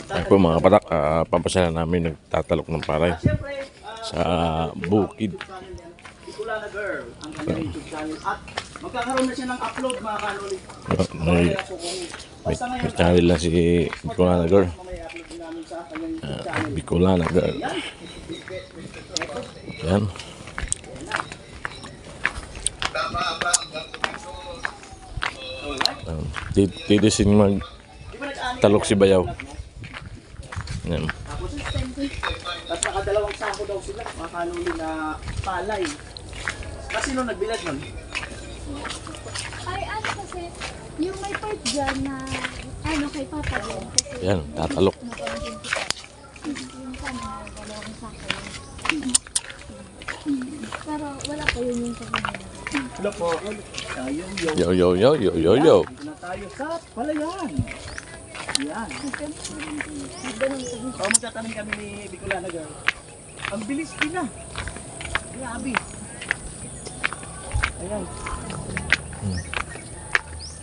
Ay po mga kapatak, pampasya namin nagtatalok ng paray sa bukid. Bicolana Girl, ang kanyang YouTube channel. At magkakaroon na siya ng upload mga kanoli. May channel lang si Bicolana Girl. Mamaya-upload din namin sa kanyang YouTube channel. Bicolana Girl. Yan. Dito sin magtalok si Bayaw. Yan. Tapos nakadalawang sako daw sila, mga kanoli na palay. Kasi nung nagbilag nun, Ay, ano kasi, yung may part dyan na, ano, kay Papa din. Kasi, Yan, tatalok. napamagin kita. Yung sana, dalawang sako yun. Pero wala pa yun yung pagmamahal. hello po. Ayun, yun. Yo yo yo yo yo yo. Dito na tayo sa palayan. Yan. O, magtatanim kami ni Bicolana Girl. Ang bilis din na. Grabe. Ayan.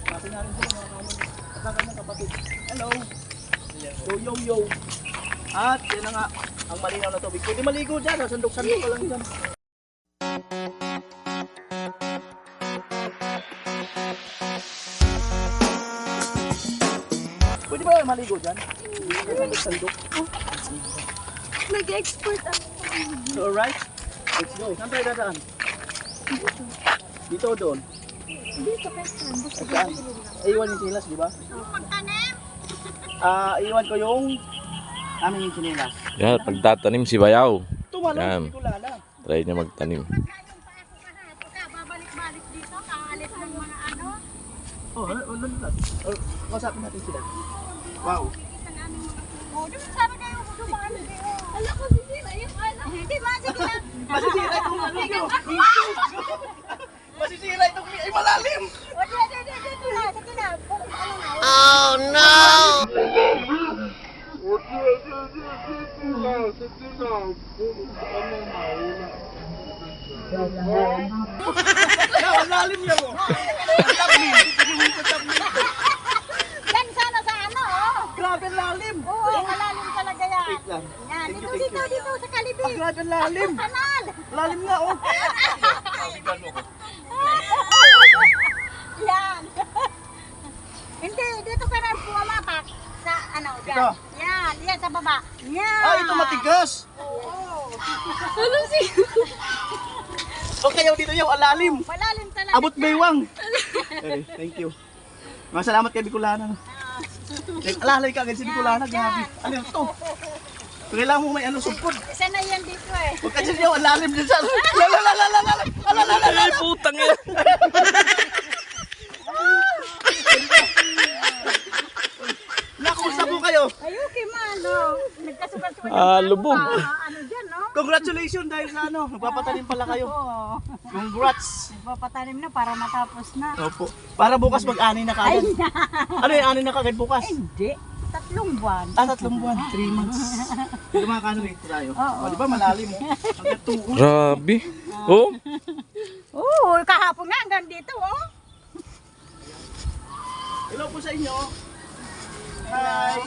Sabi na rin sila mga kanon. At ang kanyang kapatid. Hello. Yo yo yo. At yan na nga. Ang malinaw na tubig. Pwede maligo dyan. Sandok-sandok ka lang dyan. Pwede ba maligo dyan? Sandok-sandok. Nag-export ako. So, alright? Let's go. Saan tayo dadaan? Dito o doon? Dito kay Sam. Basta Saan? Iwan yung chinelas, di ba? Iwan ko yung aming yung chinelas. Yan, pagtatanim si Bayaw. Tumalong, Yan. hindi ko lala. Try niya magtanim. babalik-balik dito, kaalit ng mga ano. Oh, kausapin natin sila. Wow. Oh, di ba sabi kayo, dumami kayo. Alam ko, sisira yung ano. Hindi ba, sige lang. Masisira itong ano nyo. Masisira itong ay malalim. O, dito na, sige na. Ano na? Oh no! Ang lalim niya mo. Yan sana sa ano, oh. Grabe ang lalim. Oo, malalim talaga yan. Wait lang. Yan, Thank you, dito, thank you. dito, sa kalibi. Ang grabe ang lalim. Kanal. Lalim nga oh. Yan. Hindi, dito ka na pumapak. Sa ano, Ito? yan. Yan, yan sa baba. Yan. Ah, ito matigas. Oo. Ano si? Okay, yung dito yung alalim. Malalim talaga. Abot baywang. Thank you. Mga salamat kay Bicolana. Alalay ka agad si Bicolana. Grabe. Ano yun to? Kailangan mo may ano supod. Isa na yan dito eh. Huwag ka dyan yung alalim dyan sa... Ay, putang yan! Nakusa po kayo. Ayuki man, no. Nagkasugat-sugat. Lubog. Ano dyan, no? Congratulations dahil sa ano. Magpapatanim pala kayo. Oo. Congrats. Papatanim na para matapos na. Opo. Para bukas mag-ani na kagad. Ano yung ani na kagad bukas? Hindi. 3 buwan. 3 buwan. 3 months. Dito mga kano ito tayo. O, di ba malalim mo? Hanggang tuhod. Grabe. Oh, Oo, kahapon nga hanggang dito, oh. Hello po sa inyo. Hi.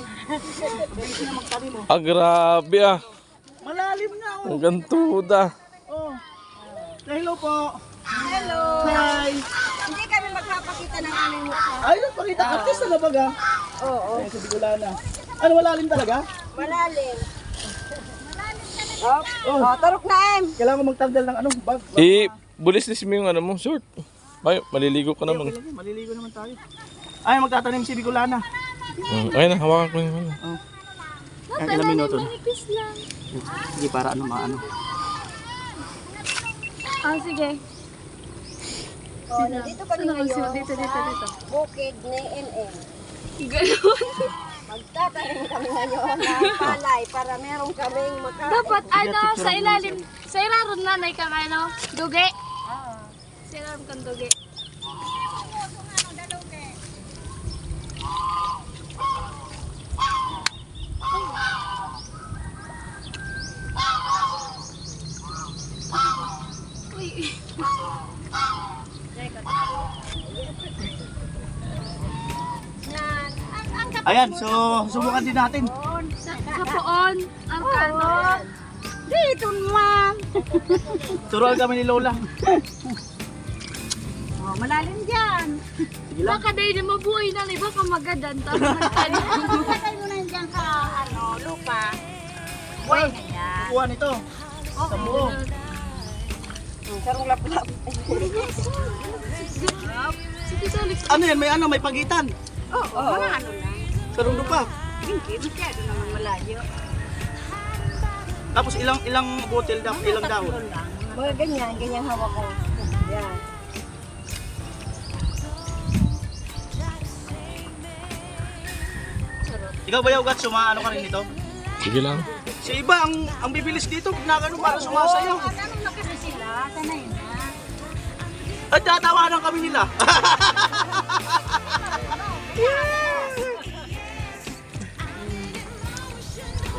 Mabilis na magtanim mo. grabe ah. Malalim na oh. Ang gantuda. Oh. Hello po. Hello. Hi. Hindi kami magpapakita ng aming mukha. Ay, nagpakita. Artist na baga. Oo. Ay, sa Bicolana. Ano, malalim talaga? Malalim. Oh. Oh, tarok na, em. Kailangan ko magtanggal ng ano, bag. Bulis mo yung ano mo, short. Ay, maliligo ka naman. Maliligo naman tayo. Ay, magtatanim si Bicolana. Ayun na, hawakan ko yung ano. Oh. Yan, ilang minuto na. Manipis lang. Sige, para ano, maano. Ah, sige. Oh, dito kami ngayon Dito. sa bukid ni NN. Ganun. Magtatanim kami ngayon ng palay para meron kaming Dapat ano, sa ilalim nanay ka ano, dugi. Sa ilalim kang dugi. na Ayan, so subukan din natin. Sa poon, ang kanon. Dito naman. Turuan kami ni Lola. Oh, malalim dyan. Sige lang. Baka dahil na mabuhay na, iba ka magadan. Patay mo na dyan ka, lupa. Buhay na yan. Kuha nito. Sa buo. Sarong lap-lap. Sige, Alex. Ano yan? May pagitan. Oo, mga ano lang. Sarong lupa. Hindi, masyado naman malayo. Tapos ilang bottle daw, ilang dahon. Tatlo lang. Mga ganyan hawak ko. Yan. Ikaw ba yung Gatso, maano ka rin dito? Sige lang. Si iba, ang bibilis dito, ginagano para sumasayaw. Tanong na kasi sila, sanay na. At tatawanan kami nila.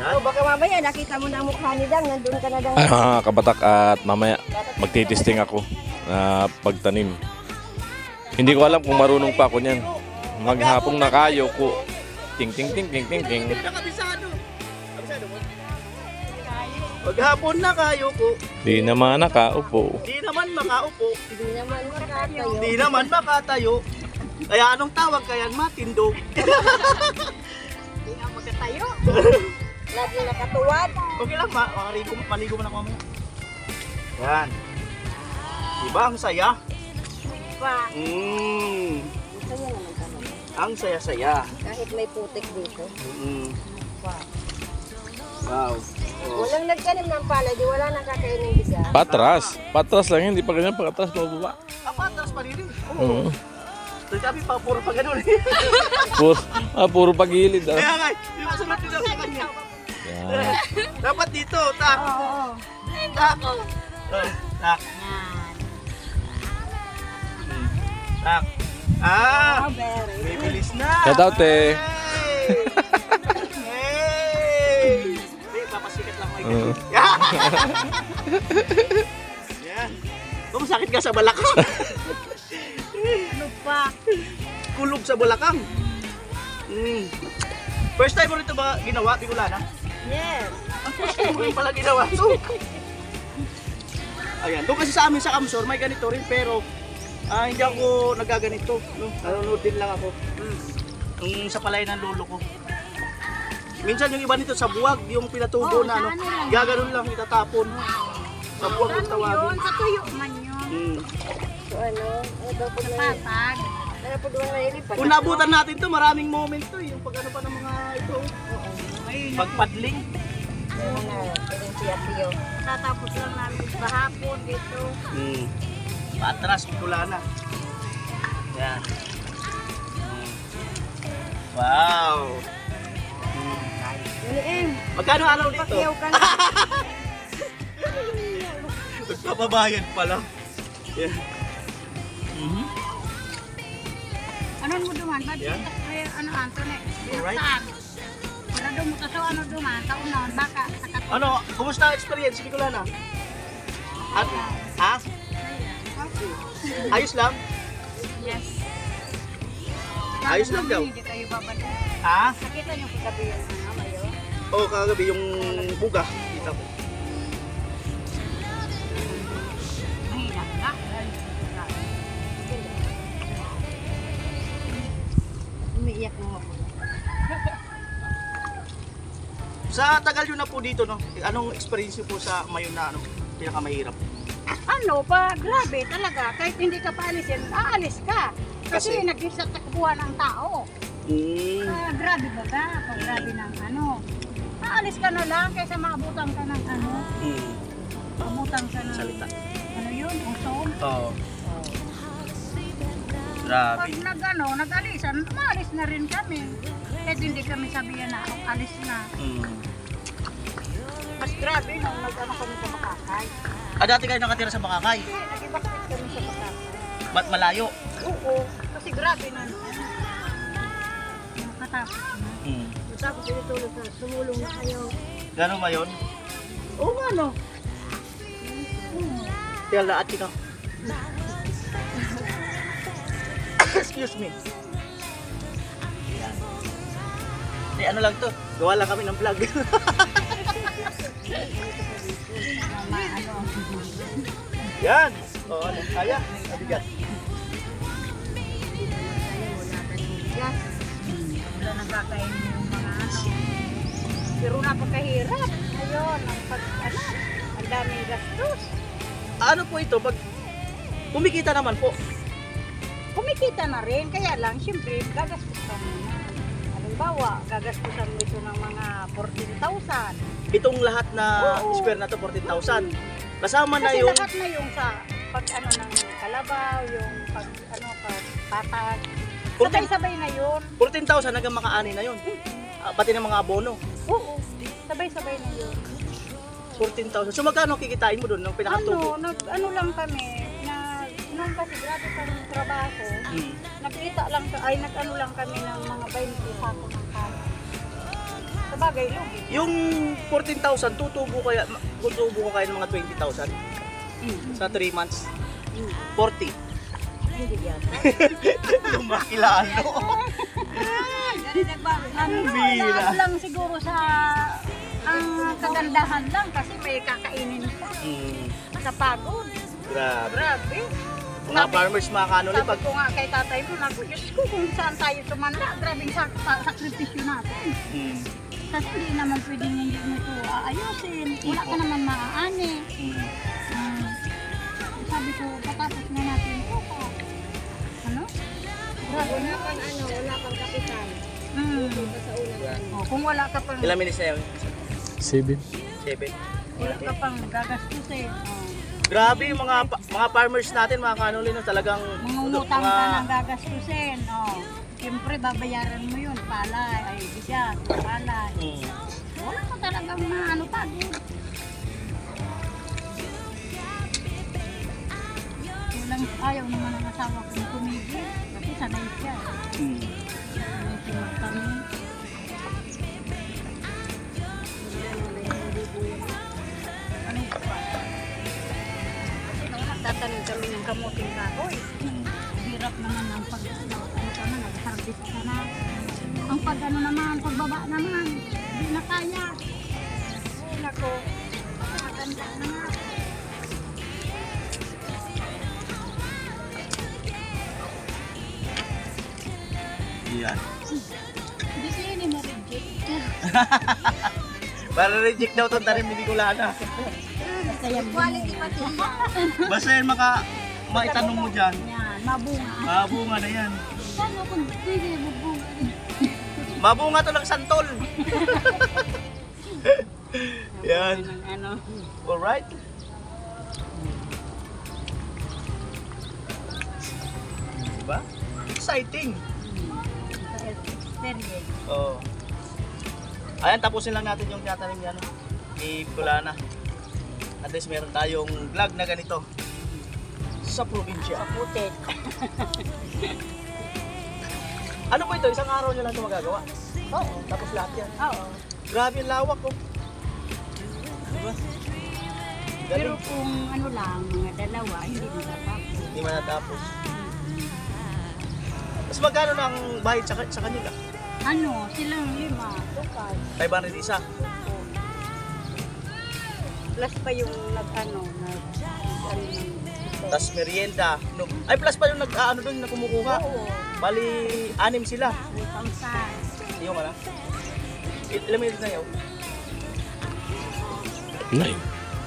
Oh, baka mamaya nakita mo na ang mukha ni Dang, nandun ka na Dang. Kabatak at mamaya magtitesting ako na pagtanim. Hindi ko alam kung marunong pa ako niyan. Maghapong na kayo ko. Ting ting ting ting ting ting. Nakabisado. Kabisado mo? Maghapon na kayo ko. Di naman nakaupo. Di naman makaupo. Hindi naman makatayo. Di naman makatayo. Kaya anong tawag kayan? Matindog. Hindi nga magkatayo. Lagi nakatuwad. Okay lang, maligo mo na ako mamaya. Yan. Diba ang saya? Pa. Masaya naman talaga. Ang saya-saya. Kahit may putik dito. Wow. Oh. Walang nagtanim ng palay, di wala nang kakainin bigas. Patras. Patras lang yun. Hindi pa ganyan. Patras pababa. Patras pa rin. Oo. Ito kami pa, puro pa ganun. Puro pagilid. Kaya nga, yung kasunod din sa kanya. Yan. Dapat dito, tak. Tak. Tak. Tak. Ah! Very. May bilis na. Shout out, eh. Hey! Hey, papasikat lang ako. Yan. Kung sakit ka sa balakang. Ano pa? Kulog sa balakang. First time mo rito ba ginawa, Bicolana? Yes. Ang first time mo rin pala ginawa to. Ayan, doon kasi sa amin sa Kamsor, may ganito rin pero hindi ako nagaganito. No? Nanonood din lang ako. Yung sa palay ng lolo ko. Minsan yung iba nito sa buwag, yung pinatubo na ano, gaganon lang itatapon. Sa buwag yung tawagin. Sa tuyo man yun. So ano daw po na Patag. ano po doon nailipat. Kung nabutan natin to, maraming moment to. Yung pag ano pa ng mga ito. Pagpadling. Ano na, pwedeng siya-siyo. Tatapos lang namin bahapon dito. Patras, Bicolana. Yan. Wow. Magkano araw dito? Pakiyaw ka na. Nagpapabayan pala. Yan. Ano mo duman? Ba't Yan. ano Anthony? Alright. Para doon mo sa ano duman, taon na, baka sakat. Ano, kumusta ang experience, Bicolana? At, ha? Ayos lang? Yes. Ayos lang daw. Hindi kayo babalik. Ha? Nakita niyo kagabi yung ano, mayo? Oo, kagabi yung buga. Kita ko. Mahirap na. Umiiyak mo ako. Sa tagal yun na po dito, no? Anong experience niyo po sa mayon na ano, pinakamahirap? Ano pa, grabe talaga. Kahit hindi ka paalisin, aalis ka. Kasi? Kasi naging sa takbuhan ng tao. Grabe baga, pag grabe ng ano. Aalis ka na lang kaysa maabutan ka ng ano. Maabutan ka ng Salita. ano yun, usong. Oo. Grabe. Pag nag-alisan, maalis na rin kami. Kahit hindi kami sabihan na alis na. Mas grabe nung nag-ano kami sa Makakay. Dati kayo nakatira sa Makakay. Nag-evacuate kami sa Makakay. Ba't malayo? Oo, kasi grabe na. Nakatapos na. Tapos tinutulog na, sumulong na kayo. Gano'n ba yun? Oo nga no. Kaya lahat kita. Excuse me. ano lang to, gawa lang kami ng vlog. Ano, Yan. O, ano, kaya? Mabigat. gas. Wala nang kakainin yung mga ano. Pero napakahirap. Ngayon, ang daming gastos. Ano po ito? Pag kumikita naman po. Kumikita na rin, kaya lang, siyempre, gagastusan mo na. Halimbawa, gagastusan mo ito ng mga 14,000. Itong lahat na Oo. square na to, 14,000. Kasama na Kasi yung lahat na yung sa pag ano ng kalabaw, yung pag ano pag patag. 14 Sabay-sabay na yun. 14,000 hanggang makaani na yun. Pati ng mga abono. Oo, sabay-sabay na yun. 14,000. So magkano kikitain mo doon ng pinakatubo? Ano lang kami, nung kasi grabe kami trabaho, Hmm. nagkita lang, nag-ano lang kami ng mga 20 sako ng kala. Sabagay, lugi. Yung 14,000, tutubo ko kayo ng mga 20,000 sa 3 months. 40. Hindi yan. Lumakilano. Bira. Lang siguro sa ang kagandahan lang kasi may kakainin pa sa pagod. Grabe. Grabe. Mga farmers, mga kanoli, Sabi pag ko nga kay tatay mo, Diyos ko kung saan tayo tumanda, grabing sakripisyo natin. Kasi hindi naman pwedeng hindi mo ito aayusin. Wala ka naman maaani. Sabi ko, patapos na natin ito. Ano? Grabe na. Wala kang kapital. Sa ulan. Kung wala ka pang, ilang minutes na yun? 7. 7. wala ka pang gagastusin. Grabe yung mga farmers natin, mga kanoli, no, talagang Mangungutang ka ng gagastusin. Siyempre, babayaran mo yun. Palay, ay bigas, palay. Wala ka talagang maano pagod. Ayaw naman ang asawa kong tumigil. Kasi sanay siya. Sanay siya magtanim. Ano pa? Tatanim kami ng kamuting kahoy. Hirap naman ang pag ano ka na, nag-harvest ka na. Ang pag ano naman, pagbaba naman, hindi na kaya. Ay, nako, nakakanda na nga. Yan. Hindi siya yun mo reject. Para reject daw itong tanim, hindi ko lana. Kaya Quality pati yan. Basta yan maitanong mo dyan. yan, mabunga. Mabunga na yan. Paano kung pwede mabunga? Mabunga to ng santol. Yan. Ng ano. Alright. Diba? Exciting. Sa exterior. Oo. Ayan, tapusin lang natin yung tinatanim niya, no? Ni Kulana. At least meron tayong vlog na ganito sa probinsya. Putik. Ano po ito? Isang araw nyo lang ito magagawa? Oo. Tapos lahat yan. Oo. Grabe yung lawak, oh. Diba? Pero Galing. kung ano lang, mga dalawa, hindi natapos. Hindi man natapos. Mas magkano na ang bayad sa kanila? Ano, silang 5, tukad. 500 isa. Plus pa yung nag-ano, Tapos merienda. No. Ay, plus pa yung nag-ano doon na kumukuha. Oo. Bali, 6 sila. May pangsan. Iyo ka na. Ilang minutes na yun? 9.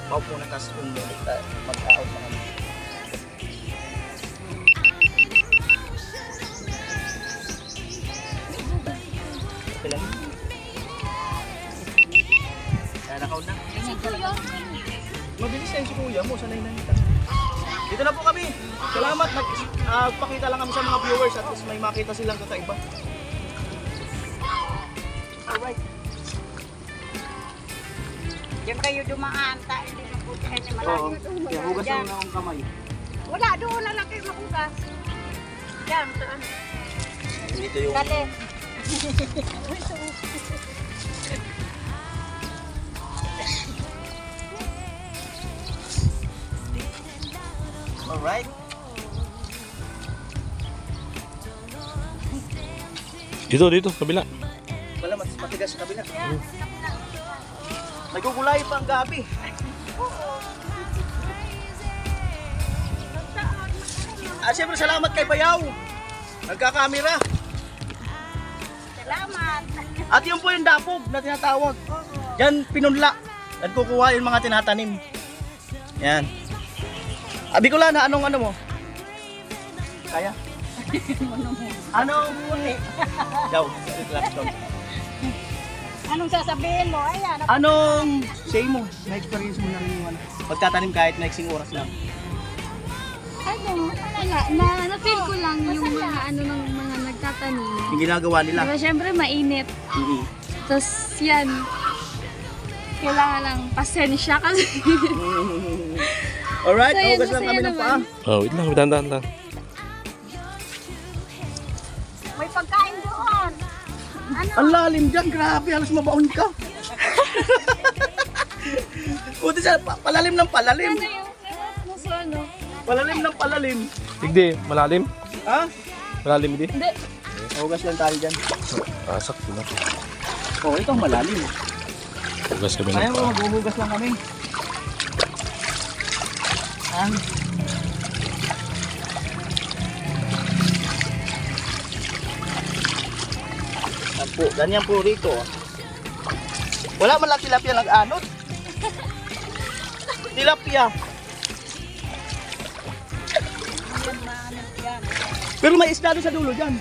Maupo na tapos kung mag-out na kami. Okay lang. Kaya nakaw na. Mabilis na yung si kuya mo, sanay na nita. Dito na po kami. Salamat. Nagpakita lang kami sa mga viewers at least may makita silang kakaiba. Alright. Diyan kayo dumaan, hindi na po tayo na Oo. malayo. Kaya hugas Diyan. na akong kamay. Wala, doon na lang kayo makugas. Diyan, saan? Dito yung... Dali. Alright. Dito, kabila. Wala matigas sa kabila. Nagugulay pa ang gabi. Siyempre salamat kay Bayaw. Nagkakamera. Salamat. At yun po yung dapog na tinatawag. Yan pinunla. Nagkukuha yung mga tinatanim. Yan. Bicolana, anong ano mo? Kaya? Anong puti? Daw, Anong sasabihin mo? Ayan. anong say mo? May experience mo na rin yung ano? Pagtatanim kahit maiksing oras lang. Na-feel ko lang yung mga ano ng mga nagtatanim. Yung ginagawa nila. Diba, syempre mainit. Mhm. Tapos yan, kailangan lang pasensya kasi. Alright, So, yun, hugas lang masaya kami ng paa. naman. Oh, wait lang, dahan. May pagkain doon. Ano? Ang lalim dyan, grabe, halos mabaon ka. Buti sa palalim ng palalim. Ano yung muso ano? Palalim ng palalim. Hindi, malalim. Ha? Malalim di. Hindi. Hugas lang tayo dyan. Pasak na. Oh, ito malalim. Hugas kami Kaya ng mo, paa. maghuhugas lang kami. Yan. Yan po, ganyan po rito. Wala man lang tilapia nag-anod. Tilapia. Pero may isda doon sa dulo dyan.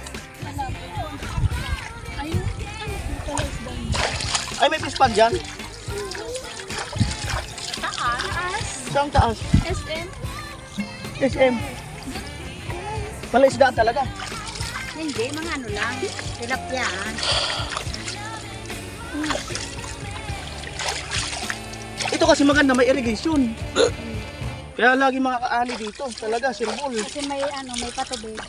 Ayun. Ay, may fish pan dyan. Taas. Saan taas? SM. SM. Pala isda talaga. Hindi, mga ano lang. Tilapia. Ito kasi maganda, may irrigation. Kaya lagi makakaani dito. Talaga, sirbol. Kasi may ano, may patubig.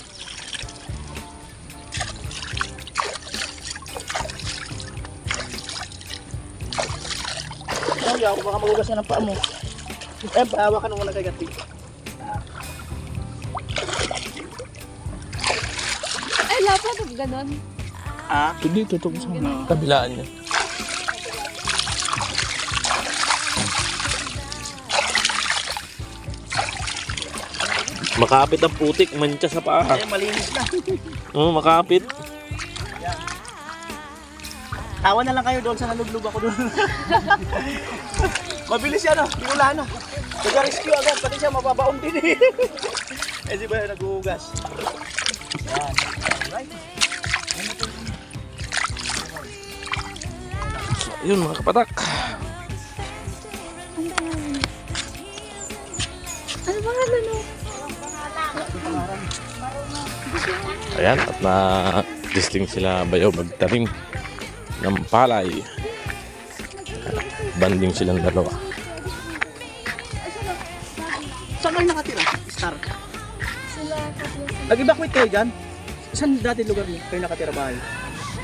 Ay, ako baka magugas na ng paa mo. Eh, pahawakan mo na kay Gati. Ay, lapad of ganon. Ha? Hindi, tutok sa kabilaan niya. Makapit ang putik, mancha sa paa. Ay, malinis na. Oo, makapit. Tawa na lang kayo doon sa naluglog ako doon. Mabilis yan, oh. Di wala na. Nag-rescue agad, pati siya mababaon din eh. Eh, di ba naghuhugas? Yan. Alright. Yun mga kapatak. Ano ba nga ano? Ayan, at na-disting sila Bayaw magtanim ng palay. Banding silang dalawa. Saan kayo nakatira? Star. Sila kasi. Nag-evacuate kayo dyan? Saan dati lugar niyo? Kayo nakatira bahay?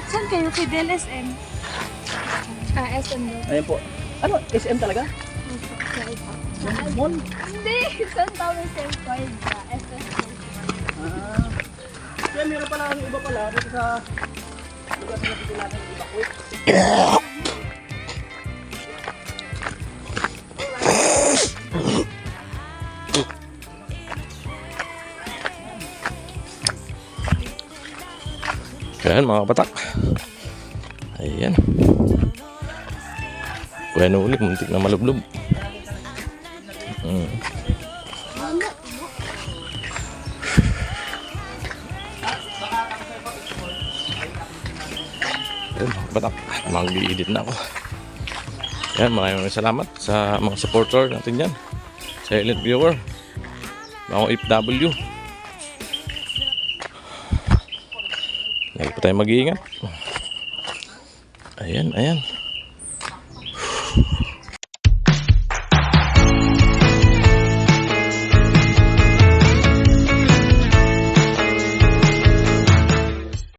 Saan kayo? Kay Del SM. SM daw. Ayan po. Ano? SM talaga? Mall? Hindi! Saan tawag sa Coin sa SM? Ah. Kaya meron pala ang iba pala dito sa lugar na napitulakan ng evacuate. Ayan mga kapatak. Ayan. Kuya na ulit, muntik na malublob. Ayan mga kapatak, mag-i-edit na ako. Ayan, maraming salamat sa mga supporter natin dyan. Silent viewer, mga OFW. Lagi pa tayo mag-iingat. Ayan, ayan.